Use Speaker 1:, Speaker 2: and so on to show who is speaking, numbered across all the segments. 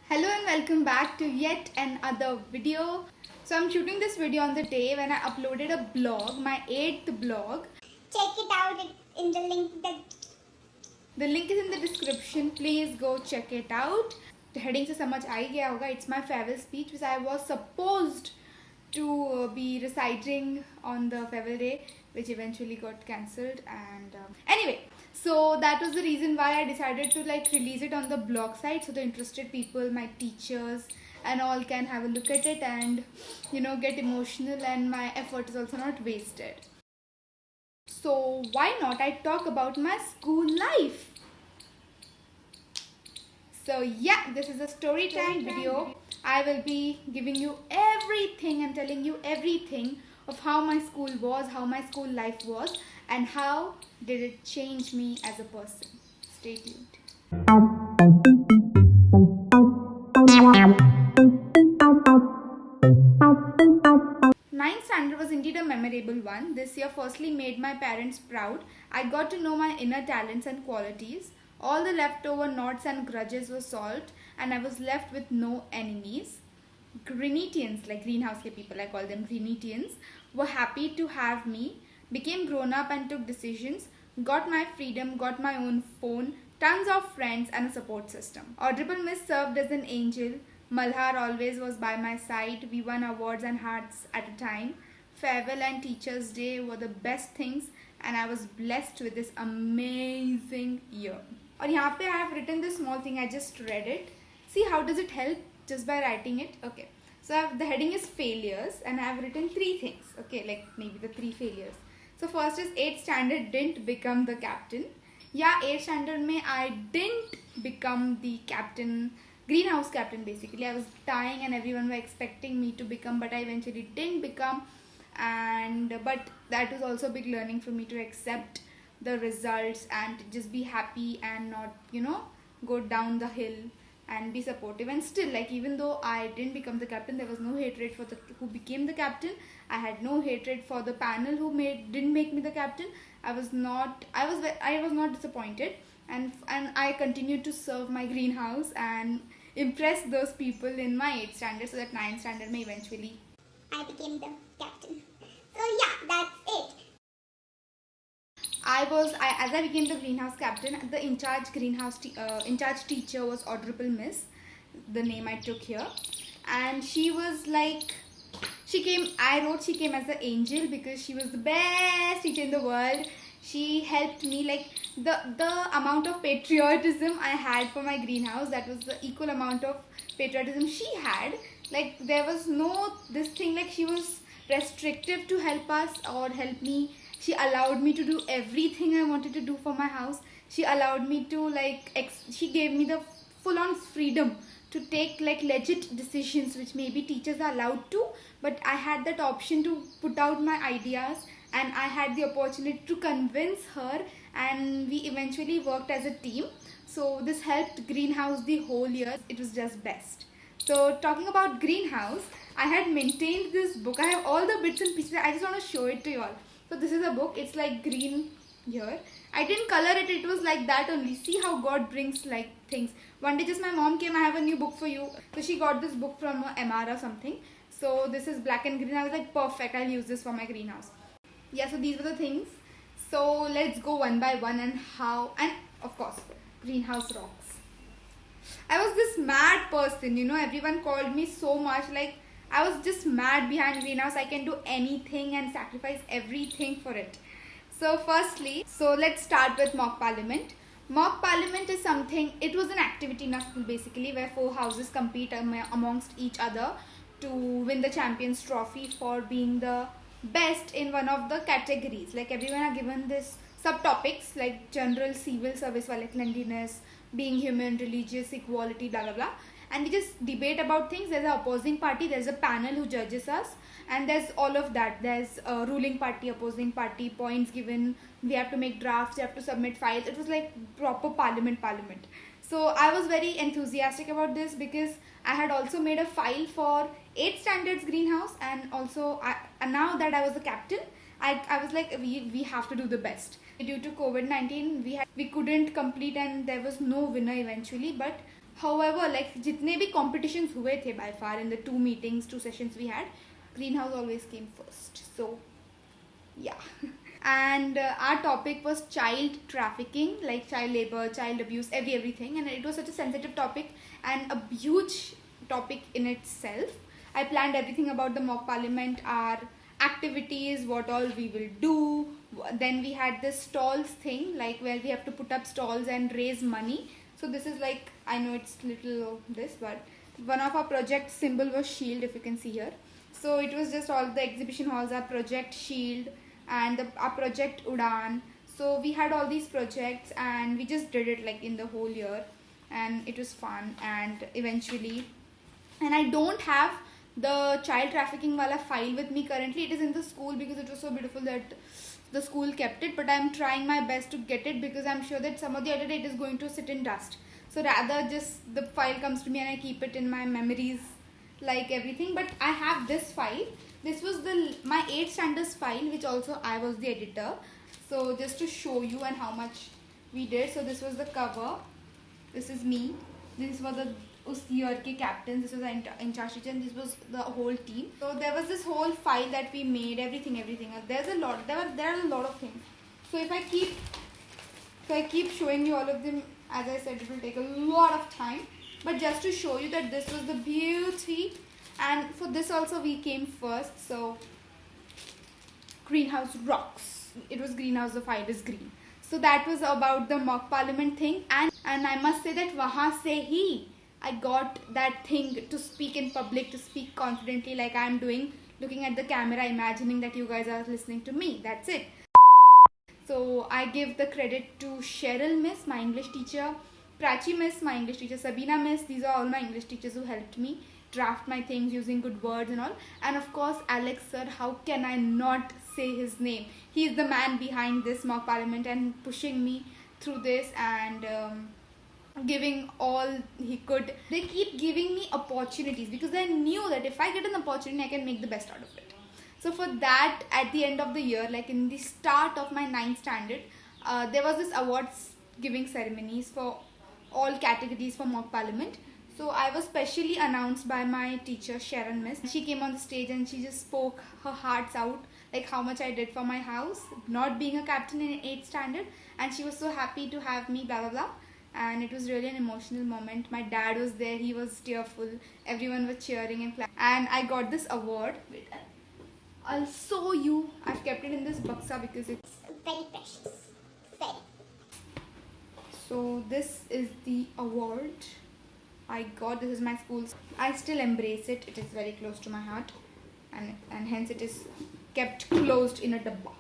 Speaker 1: Hello and welcome back to yet another video. So I'm shooting this video on the day when I uploaded a blog, my 8th blog.
Speaker 2: Check it out in the link that
Speaker 1: The link is in the description. Please go check it out. The heading से समझ आ ही गया होगा. It's my farewell speech which I was supposed to be reciting on the farewell day, which eventually got cancelled. And anyway, so that was the reason why I decided to release it on the blog site, so the interested people, my teachers and all, can have a look at it and get emotional, and my effort is also not wasted. So why not I talk about my school life? So yeah, this is a story time video. I will be giving you everything and telling you everything of how my school was, how my school life was, and how did it change me as a person. Stay tuned. Ninth standard was indeed a memorable one. This year firstly made my parents proud. I got to know my inner talents and qualities. All the leftover knots and grudges were solved, and I was left with no enemies. Greenetians, like greenhouse people, I call them Greenetians, were happy to have me, became grown up and took decisions, got my freedom, got my own phone, tons of friends and a support system. Honorable Miss served as an angel. Malhar always was by my side. We won awards and hearts at a time. Farewell and Teachers' Day were the best things, and I was blessed with this amazing year. और यहाँ पे I have written this small thing. I just read it. See how does it help just by writing it? Okay. So the heading is failures, and I have written 3 things. Okay, like maybe the 3 failures. So first is 8th standard didn't become the captain. Yeah, 8th standard में I didn't become the captain, greenhouse captain basically. I was dying and everyone were expecting me to become, but I eventually didn't become. But that was also a big learning for me to accept the results and just be happy and not go down the hill and be supportive. And still, even though I didn't become the captain, there was no hatred for the who became the captain. I had no hatred for the panel who didn't make me the captain. I was not disappointed, and I continued to serve my greenhouse and impress those people in my 8th standard, so that 9th standard may eventually
Speaker 2: I became the captain. So yeah, that's it.
Speaker 1: As I became the greenhouse captain, the in charge teacher was Honorable Miss, the name I took here, and she was she came as an angel because she was the best teacher in the world. She helped me, the amount of patriotism I had for my greenhouse, that was the equal amount of patriotism she had. There was no this thing, she was restrictive to help us or help me. She allowed me to do everything I wanted to do for my house. She allowed me to she gave me the full on freedom to take legit decisions, which maybe teachers are allowed to, but I had that option to put out my ideas, and I had the opportunity to convince her, and we eventually worked as a team. So this helped greenhouse the whole year. It was just best. So talking about greenhouse, I had maintained this book. I have all the bits and pieces. I just want to show it to you all. So this is a book. It's green here. I didn't color it. It was like that only. See how God brings things. One day just my mom came, I have a new book for you. So she got this book from MR or something. So this is black and green. I was like, perfect. I'll use this for my greenhouse. Yeah, so these were the things. So let's go one by one, and of course, greenhouse rocks. I was this mad person, everyone called me so much, I was just mad behind greenhouse. I can do anything and sacrifice everything for it. So firstly, let's start with mock parliament. Mock parliament is something, it was an activity in our school basically, where 4 houses compete amongst each other to win the champions trophy for being the best in one of the categories. Everyone are given this subtopics like general, civil service, cleanliness, being human, religious, equality, blah blah blah, and we just debate about things. There's an opposing party, there's a panel who judges us, and there's all of that. There's a ruling party, opposing party, points given, we have to make drafts, we have to submit files. It was like proper parliament. So I was very enthusiastic about this because I had also made a file for 8th standards greenhouse, and also and now that I was the captain, I was like, we have to do the best. Due to COVID-19, we couldn't complete, and there was no winner eventually, but However, like जितने भी competitions हुए थे by far in the 2 sessions we had, greenhouse always came first. So yeah. And our topic was child trafficking, like child labor, child abuse, everything, and it was such a sensitive topic and a huge topic in itself. I planned everything about the mock parliament, our activities, what all we will do. Then we had this stalls thing, like where we have to put up stalls and raise money. So this is like, I know it's little this, but one of our project symbol was shield, if you can see here. So it was just all the exhibition halls, our project shield, and our project Udan. So we had all these projects and we just did it like in the whole year, and it was fun. And eventually, and I don't have the child trafficking wala file with me currently. It is in the school because it was so beautiful that the school kept it, but I'm trying my best to get it because I'm sure that some of the other day it is going to sit in dust. So rather just the file comes to me and I keep it in my memories like everything. But I have this file. This was my 8th standards file, which also I was the editor. So just to show you and how much we did. So this was the cover. This is me. This was the us year ke captain. This was the in charge teacher, and this was the whole team. So there was this whole file that we made. Everything. There's a lot. There are a lot of things. So if I keep showing you all of them, as I said, it will take a lot of time. But just to show you that this was the beauty, and for this also we came first. So greenhouse rocks. It was greenhouse, the file is green. So that was about the mock parliament thing, and I must say that wahan se hi I got that thing to speak in public, to speak confidently like I am doing, looking at the camera, imagining that you guys are listening to me. That's it. So I give the credit to Cheryl Miss, my English teacher, Prachi Miss, my English teacher, Sabina Miss. These are all my English teachers who helped me draft my things using good words and all. And of course, Alex sir, how can I not say his name? He is the man behind this mock parliament and pushing me through this, and giving all he could. They keep giving me opportunities because I knew that if I get an opportunity, I can make the best out of it. So for that, at the end of the year, like in the start of my 9th standard, there was this awards giving ceremonies for all categories for mock parliament. So I was specially announced by my teacher Sharon Miss. She came on the stage and she just spoke her hearts out, like how much I did for my house, not being a captain in 8th standard, and she was so happy to have me, blah blah blah. And it was really an emotional moment. My dad was there, he was tearful, everyone was cheering and clapping, and I got this award. Wait, I'll show you. I've kept it in this baksa because it's
Speaker 2: very precious. Very.
Speaker 1: so. This is the award I got. This is my school's. I still embrace it. It is very close to my heart, and hence it is kept closed in a dabba.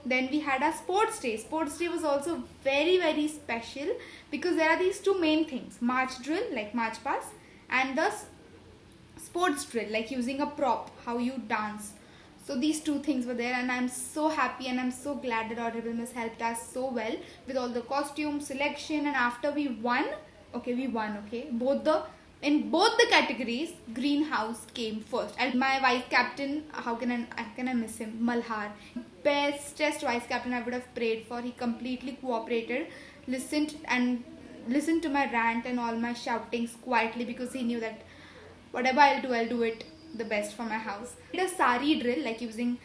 Speaker 1: Then we had our sports day. Sports day was also very special because there are these two main things: march drill, like march pass, and the sports drill, like using a prop, how you dance. So these two things were there, and I'm so happy and I'm so glad that Audible Miss helped us so well with all the costume selection. And after we won, in both the categories, greenhouse came first. And my vice captain, how can I miss him? Malhar, bestest vice captain I would have prayed for. He completely cooperated, listened to my rant and all my shoutings quietly because he knew that whatever I'll do it the best for my house. We did a sari drill, like using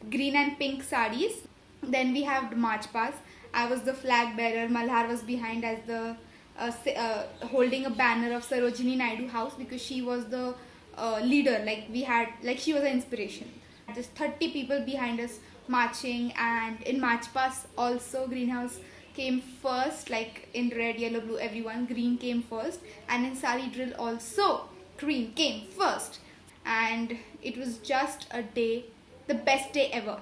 Speaker 1: green and pink saris. Then we have march pass. I was the flag bearer. Malhar was behind as the holding a banner of Sarojini Naidu House because she was the leader. She was an inspiration. Just 30 people behind us marching, and in march pass also greenhouse came first, like in red, yellow, blue, everyone. Green came first, and in sari drill also green came first. And it was just a day, the best day ever.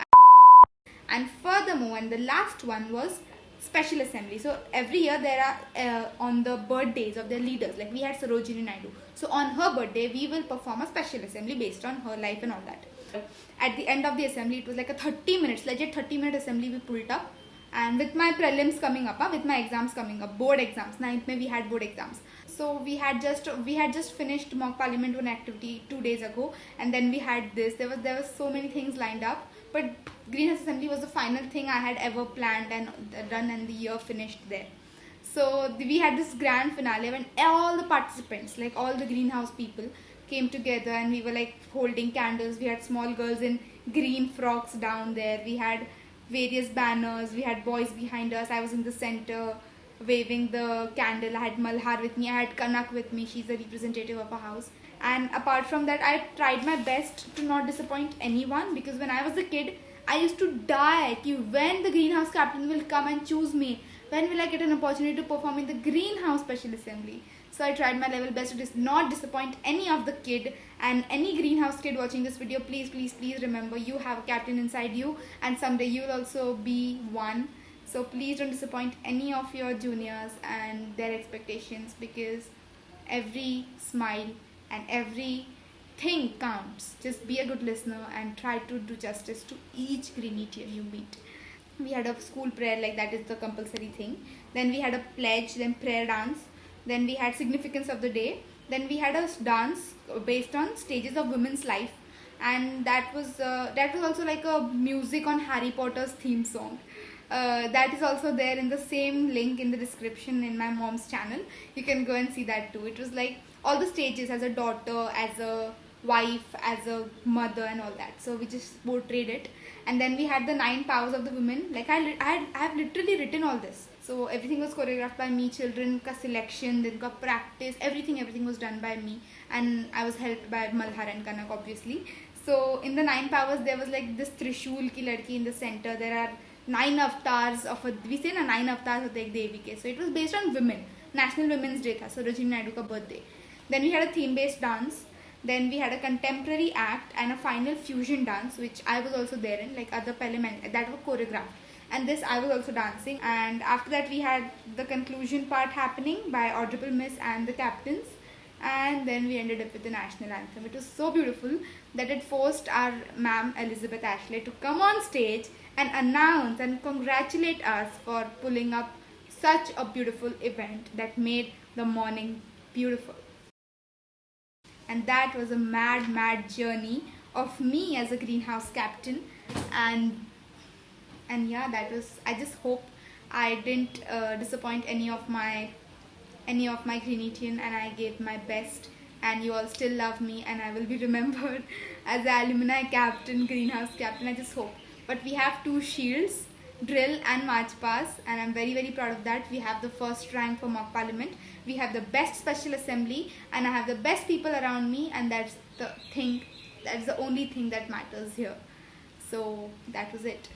Speaker 1: And furthermore, and the last one was special assembly. So every year there are on the birthdays of their leaders, like we had Sarojini Naidu. So on her birthday, we will perform a special assembly based on her life and all that. At the end of the assembly, it was like a 30 minutes, legit 30-minute assembly we pulled up. And with my prelims coming up, with my exams coming up, board exams, 9th May we had board exams. So we had just finished mock parliament one activity 2 days ago, and then we had this. There was so many things lined up, but greenhouse assembly was the final thing I had ever planned and done, and the year finished there. So we had this grand finale when all the participants, like all the greenhouse people, came together, and we were like holding candles. We had small girls in green frocks down there. We had various banners. We had boys behind us. I was in the center waving the candle. I had Malhar with me. I had Kanak with me. She's the representative of our house. And apart from that, I tried my best to not disappoint anyone, because when I was a kid, I used to die ki when the greenhouse captain will come and choose me. When will I get an opportunity to perform in the greenhouse special assembly? So I tried my level best to not disappoint any of the kid, and any greenhouse kid watching this video, please, please, please remember, you have a captain inside you, and someday you will also be one. So please don't disappoint any of your juniors and their expectations, because every smile and every thing counts. Just be a good listener and try to do justice to each Greenitian you meet. We had a school prayer, like that is the compulsory thing. Then we had a pledge, then prayer dance. Then we had significance of the day. Then we had a dance based on stages of women's life, and that was also like a music on Harry Potter's theme song. That is also there in the same link in the description in my mom's channel. You can go and see that too. It was like all the stages, as a daughter, as a wife, as a mother, and all that. So we just portrayed it. And then we had the 9 powers of the women. Like I have literally written all this. So everything was choreographed by me. Children ka selection, then ka practice, everything was done by me, and I was helped by Malhar and Kanak, obviously. So in the 9 powers, there was like this Trishul ki ladki in the center. There are 9 avatars of we say na 9 avatars of the Devi ke. So it was based on women. National Women's Day tha, Sarojini Naidu ka birthday. Then we had a theme-based dance. Then we had a contemporary act and a final fusion dance, which I was also there in, like other parliament that were choreographed. And this I was also dancing. And after that we had the conclusion part happening by Audible Miss and the captains. And then we ended up with the national anthem. It was so beautiful that it forced our ma'am Elizabeth Ashley to come on stage and announce and congratulate us for pulling up such a beautiful event that made the morning beautiful. And that was a mad journey of me as a greenhouse captain. And yeah, that was, I just hope I didn't disappoint any of my Greenitian, and I gave my best, and you all still love me, and I will be remembered as the alumni captain, greenhouse captain. I just hope. But we have 2 shields, drill and march pass, and I'm very proud of that. We have the first rank for mock parliament. We have the best special assembly, and I have the best people around me, and that's the only thing that matters here. So that was it.